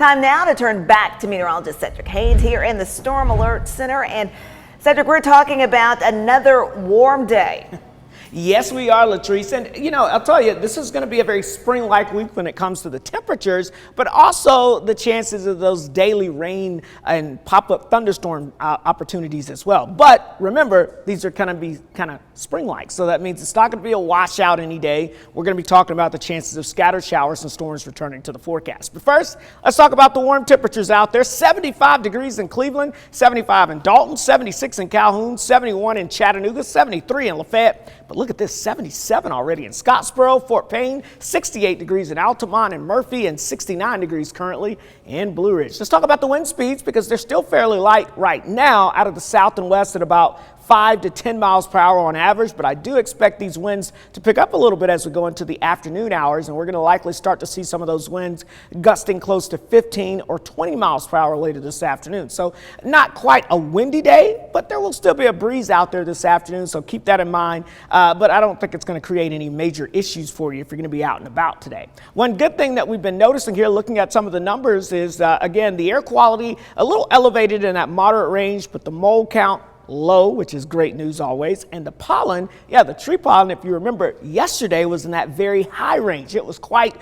Time now to turn back to meteorologist Cedric Haynes here in the Storm Alert Center. And Cedric, we're talking about another warm day. Yes, we are, Latrice. And, I'll tell you, this is going to be a very spring-like week when it comes to the temperatures, but also the chances of those daily rain and pop-up thunderstorm opportunities as well. But remember, these are going to be kind of spring-like, so that means it's not going to be a washout any day. We're going to be talking about the chances of scattered showers and storms returning to the forecast. But first, let's talk about the warm temperatures out there. 75 degrees in Cleveland, 75 in Dalton, 76 in Calhoun, 71 in Chattanooga, 73 in Lafayette. But look at this, 77 already in Scottsboro, Fort Payne, 68 degrees in Altamont and Murphy, and 69 degrees currently in Blue Ridge. Let's talk about the wind speeds because they're still fairly light right now out of the south and west at about 5 to 10 miles per hour on average, but I do expect these winds to pick up a little bit as we go into the afternoon hours, and we're going to likely start to see some of those winds gusting close to 15 or 20 miles per hour later this afternoon. So not quite a windy day, but there will still be a breeze out there this afternoon, so keep that in mind. But I don't think it's going to create any major issues for you if you're going to be out and about today. One good thing that we've been noticing here looking at some of the numbers is, again, the air quality a little elevated in that moderate range, but the mold count low, which is great news always. And the pollen, the tree pollen, if you remember, yesterday was in that very high range. It was quite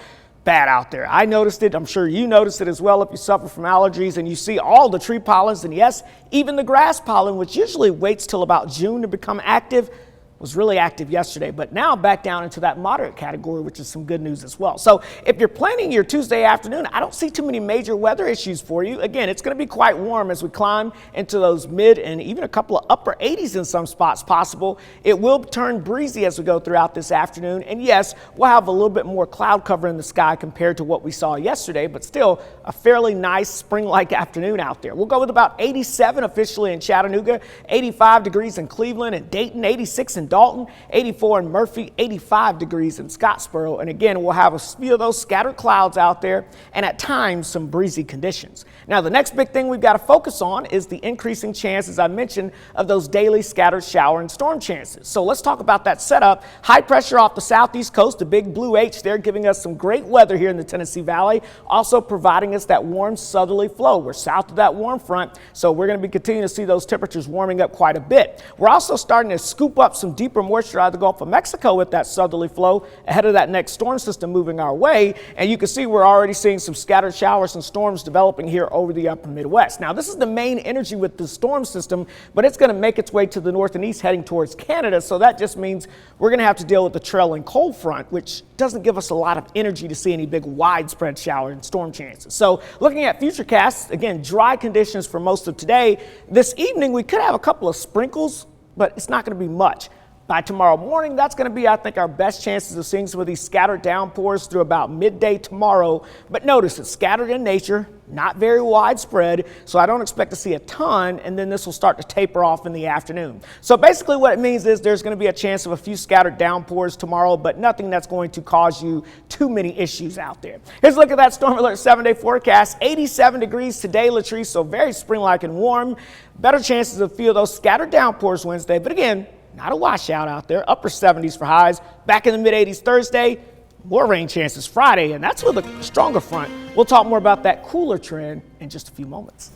bad out there. I noticed it. I'm sure you noticed it as well if you suffer from allergies and you see all the tree pollens, and yes, even the grass pollen, which usually waits till about June to become active, was really active yesterday, but now back down into that moderate category, which is some good news as well. So if you're planning your Tuesday afternoon, I don't see too many major weather issues for you. Again, it's going to be quite warm as we climb into those mid and even a couple of upper 80s in some spots possible. It will turn breezy as we go throughout this afternoon. And yes, we'll have a little bit more cloud cover in the sky compared to what we saw yesterday, but still a fairly nice spring-like afternoon out there. We'll go with about 87 officially in Chattanooga, 85 degrees in Cleveland and Dayton, 86 in Dalton, 84 in Murphy, 85 degrees in Scottsboro. And again, we'll have a few of those scattered clouds out there and at times some breezy conditions. Now, the next big thing we've got to focus on is the increasing chance, as I mentioned, of those daily scattered shower and storm chances. So let's talk about that setup. High pressure off the southeast coast, the big blue H there, giving us some great weather here in the Tennessee Valley, also providing us that warm southerly flow. We're south of that warm front, so we're going to be continuing to see those temperatures warming up quite a bit. We're also starting to scoop up some deeper moisture out of the Gulf of Mexico with that southerly flow ahead of that next storm system moving our way. And you can see we're already seeing some scattered showers and storms developing here over the upper Midwest. Now, this is the main energy with the storm system, but it's going to make its way to the north and east heading towards Canada. So that just means we're going to have to deal with the trailing cold front, which doesn't give us a lot of energy to see any big widespread shower and storm chances. So looking at futurecasts, again, dry conditions for most of today. This evening, we could have a couple of sprinkles, but it's not going to be much. By tomorrow morning, that's going to be, I think, our best chances of seeing some of these scattered downpours through about midday tomorrow. But notice it's scattered in nature, not very widespread, so I don't expect to see a ton, and then this will start to taper off in the afternoon. So basically what it means is there's going to be a chance of a few scattered downpours tomorrow, but nothing that's going to cause you too many issues out there. Here's a look at that Storm Alert 7-day forecast. 87 degrees today, Latrice, so very spring-like and warm. Better chances of a few of those scattered downpours Wednesday, but again, not a washout out there. Upper 70s for highs. Back in the mid-80s Thursday. More rain chances Friday, and that's with a stronger front. We'll talk more about that cooler trend in just a few moments.